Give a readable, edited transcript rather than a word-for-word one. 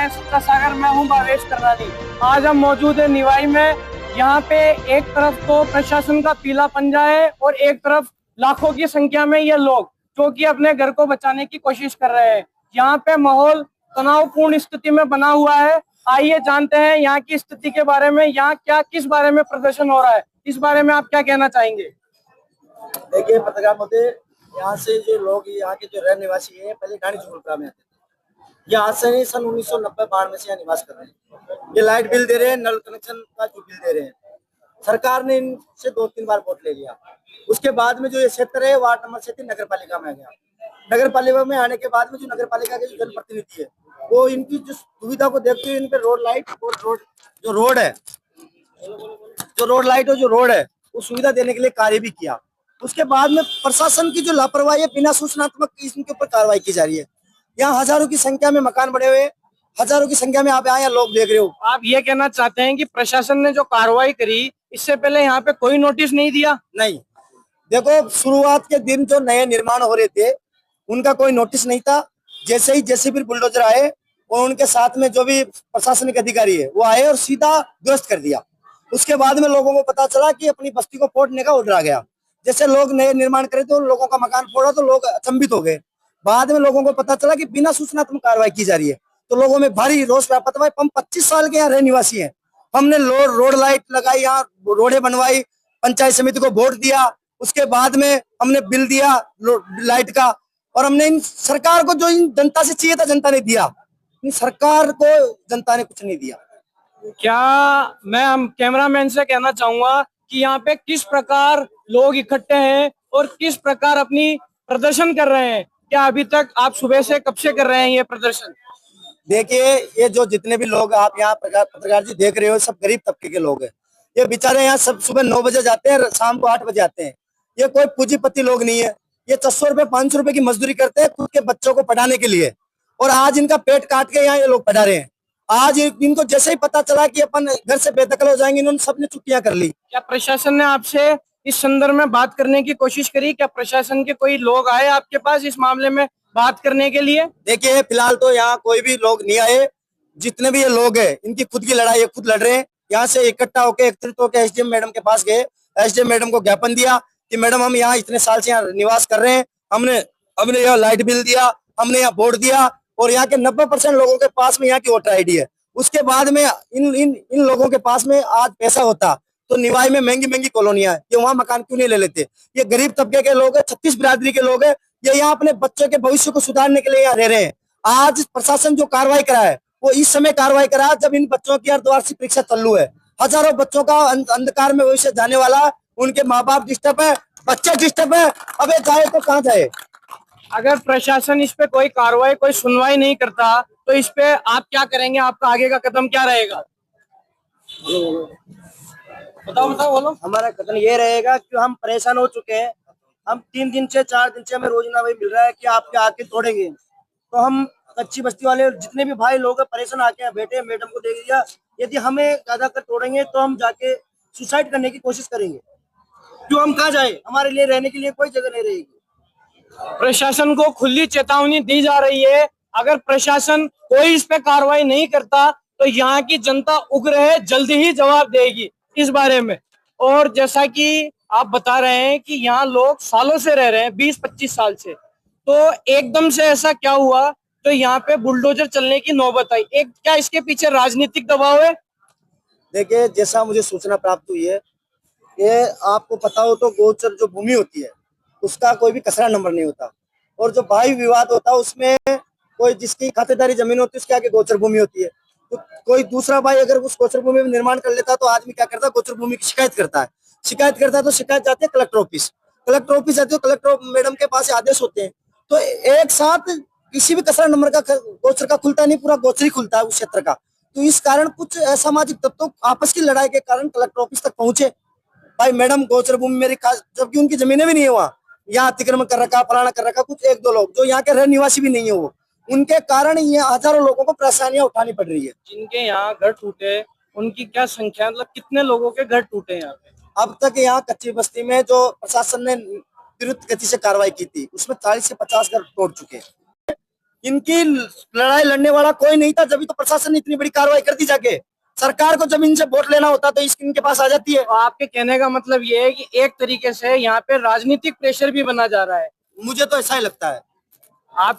हैं सत्ता सागर। मैं हूं भावेश करनानी। आज हम मौजूद है निवाई में। यहाँ पे एक तरफ तो प्रशासन का पीला पंजा है और एक तरफ लाखों की संख्या में ये लोग जो कि अपने घर को बचाने की कोशिश कर रहे हैं। यहाँ पे माहौल तनावपूर्ण स्थिति में बना हुआ है। आइए जानते हैं यहाँ की स्थिति के बारे में। यहाँ क्या किस बारे में प्रदर्शन हो रहा है, इस बारे में आप क्या कहना चाहेंगे? देखिए पत्रकार महोदय, यहाँ से जो लोग यहाँ के जो रहने निवासी है पहले गाड़ी झुलका में आते थे। ये आज से नहीं, सन 1990-92 में से यहाँ निवास कर रहे हैं। ये लाइट बिल दे रहे हैं, नल कनेक्शन का जो बिल दे रहे हैं। सरकार ने इनसे 2-3 बार वोट ले लिया। उसके बाद में जो ये क्षेत्र है वार्ड नंबर 37 नगर पालिका में आ गया। नगर पालिका में आने के बाद में जो नगर पालिका के जो जनप्रतिनिधि है वो इनकी जो सुविधा को देखते हुए इन पे रोड लाइट और रोड है वो सुविधा देने के लिए कार्य भी किया। उसके बाद में प्रशासन की जो लापरवाही है, बिना सूचनात्मक इनके ऊपर कार्रवाई की जा रही है। यहाँ हजारों की संख्या में मकान बने हुए, हजारों की संख्या में आप आए लोग देख रहे हो। आप ये कहना चाहते हैं कि प्रशासन ने जो कार्रवाई करी इससे पहले यहाँ पे कोई नोटिस नहीं दिया? नहीं, देखो शुरुआत के दिन जो नए निर्माण हो रहे थे उनका कोई नोटिस नहीं था। जैसे ही जेसीबी बुलडोजर आए और उनके साथ में जो भी प्रशासनिक अधिकारी है वो आए और सीधा ध्वस्त कर दिया। उसके बाद में लोगों को पता चला कि अपनी बस्ती को फोड़ने का ऑर्डर आ गया। जैसे लोग नए निर्माण करे तो लोगों का मकान फोड़ा तो लोग अचंभित हो गए। बाद में लोगों को पता चला कि बिना सूचनात्मक कार्रवाई की जा रही है तो लोगों में भारी रोष व्याप्त हुआ। हम 25 साल के यहाँ रह निवासी हैं। हमने रोड लाइट लगाई, यहाँ रोडें बनवाई, पंचायत समिति को वोट दिया। उसके बाद में हमने बिल दिया लाइट का, और हमने इन सरकार को जो इन जनता से चाहिए था जनता ने दिया। इन सरकार को जनता ने कुछ नहीं दिया। क्या मैं कैमरामैन से कहना चाहूंगा कि यहाँ पे किस प्रकार लोग इकट्ठे हैं और किस प्रकार अपनी प्रदर्शन कर रहे हैं? क्या अभी तक आप सुबह से कब से कर रहे हैं ये प्रदर्शन? देखिए, ये जो जितने भी लोग आप यहाँ पत्रकार जी देख रहे हो सब गरीब तबके के लोग हैं। ये बेचारे यहाँ सब सुबह 9 बजे जाते हैं, शाम को 8 बजे आते हैं। ये कोई पूंजीपति लोग नहीं है। ये 400 रुपए 500 रुपए की मजदूरी करते हैं खुद के बच्चों को पढ़ाने के लिए, और आज इनका पेट काट के यहाँ ये लोग पढ़ा रहे हैं। आज इनको जैसे ही पता चला कि अपन घर से बेदखल हो जाएंगे, इन्होंने सबने छुट्टियां कर ली। क्या प्रशासन ने आपसे इस संदर्भ में बात करने की कोशिश करी? क्या प्रशासन के कोई लोग आए आपके पास इस मामले में बात करने के लिए? देखिए फिलहाल तो यहाँ कोई भी लोग नहीं आए। जितने भी ये लोग हैं इनकी खुद की लड़ाई है, खुद लड़ रहे हैं। यहाँ से इकट्ठा होकर एकत्रित होकर एसडीएम मैडम के पास गए। एसडीएम मैडम को ज्ञापन दिया कि मैडम हम यहाँ इतने साल से यहाँ निवास कर रहे हैं, हमने यहाँ लाइट बिल दिया, हमने यहाँ वोट दिया, और यहाँ के 90% लोगों के पास में यहाँ की वोटर आईडी है। उसके बाद में इन लोगों के पास में आज पैसा होता तो निवाई में महंगी महंगी कॉलोनियां है, ये वहां मकान क्यों नहीं ले लेते? ये गरीब तबके के लोग हैं, 36 बिरादरी के लोग हैं। ये यहाँ अपने बच्चों के भविष्य को सुधारने के लिए यहाँ रह रहे हैं। आज प्रशासन जो कार्रवाई करा है वो इस समय कार्रवाई करा जब इन बच्चों की अर्धवार्षिक परीक्षा चालू है। हजारों बच्चों का अंधकार में भविष्य जाने वाला, उनके माँ बाप डिस्टर्ब है, बच्चे डिस्टर्ब है। अबे जाए तो कहाँ जाए? अगर प्रशासन इस पे कोई कार्रवाई, कोई सुनवाई नहीं करता तो इस पे आप क्या करेंगे? आपका आगे का कदम क्या रहेगा? बताओ बोलो। हमारा कथन ये रहेगा कि हम परेशान हो चुके हैं। हम 3 दिन से 4 दिन से हमें रोजना वही मिल रहा है कि आपके आके तोड़ेंगे। तो हम कच्ची बस्ती वाले जितने भी भाई लोग हैं परेशान आके बैठे, मैडम को देख दिया। यदि हमें ज्यादा कर तोड़ेंगे तो हम जाके सुसाइड करने की कोशिश करेंगे। क्यों, हम कहाँ जाए? हमारे लिए रहने के लिए कोई जगह नहीं रहेगी। प्रशासन को खुली चेतावनी दी जा रही है। अगर प्रशासन कोई इस पे कार्रवाई नहीं करता तो यहाँ की जनता उग्र है, जल्दी ही जवाब देगी इस बारे में। और जैसा कि आप बता रहे हैं कि यहाँ लोग सालों से रह रहे हैं, 20-25 साल से, तो एकदम से ऐसा क्या हुआ तो यहाँ पे बुलडोजर चलने की नौबत आई? क्या इसके पीछे राजनीतिक दबाव है? देखिए, जैसा मुझे सूचना प्राप्त हुई है, ये आपको पता हो तो गोचर जो भूमि होती है उसका कोई भी कचरा नंबर नहीं होता, और जो भाई विवाद होता है उसमें कोई जिसकी खातेदारी जमीन होती है उसके आगे गोचर भूमि होती है। तो कोई दूसरा भाई अगर उस गोचर भूमि में निर्माण कर लेता तो आदमी क्या करता है, गोचर भूमि की शिकायत करता है। तो शिकायत जाती है कलेक्टर ऑफिस जाती है, कलेक्टर मैडम के पास आदेश होते हैं। तो एक साथ किसी भी कचरा नंबर का गोचर का खुलता नहीं, पूरा गोचर ही खुलता है उस क्षेत्र का। तो इस कारण कुछ असामाजिक तत्वों आपस की लड़ाई के कारण कलेक्टर ऑफिस तक पहुंचे। भाई मैडम गोचर भूमि मेरी, जबकि उनकी जमीनें भी नहीं है वहाँ, यहाँ अतिक्रमण कर रखा, फलाना कर रखा। कुछ 1-2 लोग जो यहाँ के रह निवासी भी नहीं है, वो उनके कारण ये हजारों लोगों को परेशानियां उठानी पड़ रही है। जिनके यहाँ घर टूटे उनकी क्या संख्या, मतलब कितने लोगों के घर टूटे यहाँ पे? अब तक यहाँ कच्ची बस्ती में जो प्रशासन ने त्वरित गति से कार्रवाई की थी उसमें 40 से 50 घर तोड़ चुके हैं। इनकी लड़ाई लड़ने वाला कोई नहीं था, जब तो प्रशासन ने इतनी बड़ी कार्रवाई कर दी जाके। सरकार को जब इनसे वोट लेना होता तो इनके पास आ जाती है। तो आपके कहने का मतलब ये है कि एक तरीके से यहाँ पे राजनीतिक प्रेशर भी बना जा रहा है। मुझे तो ऐसा ही लगता है। आप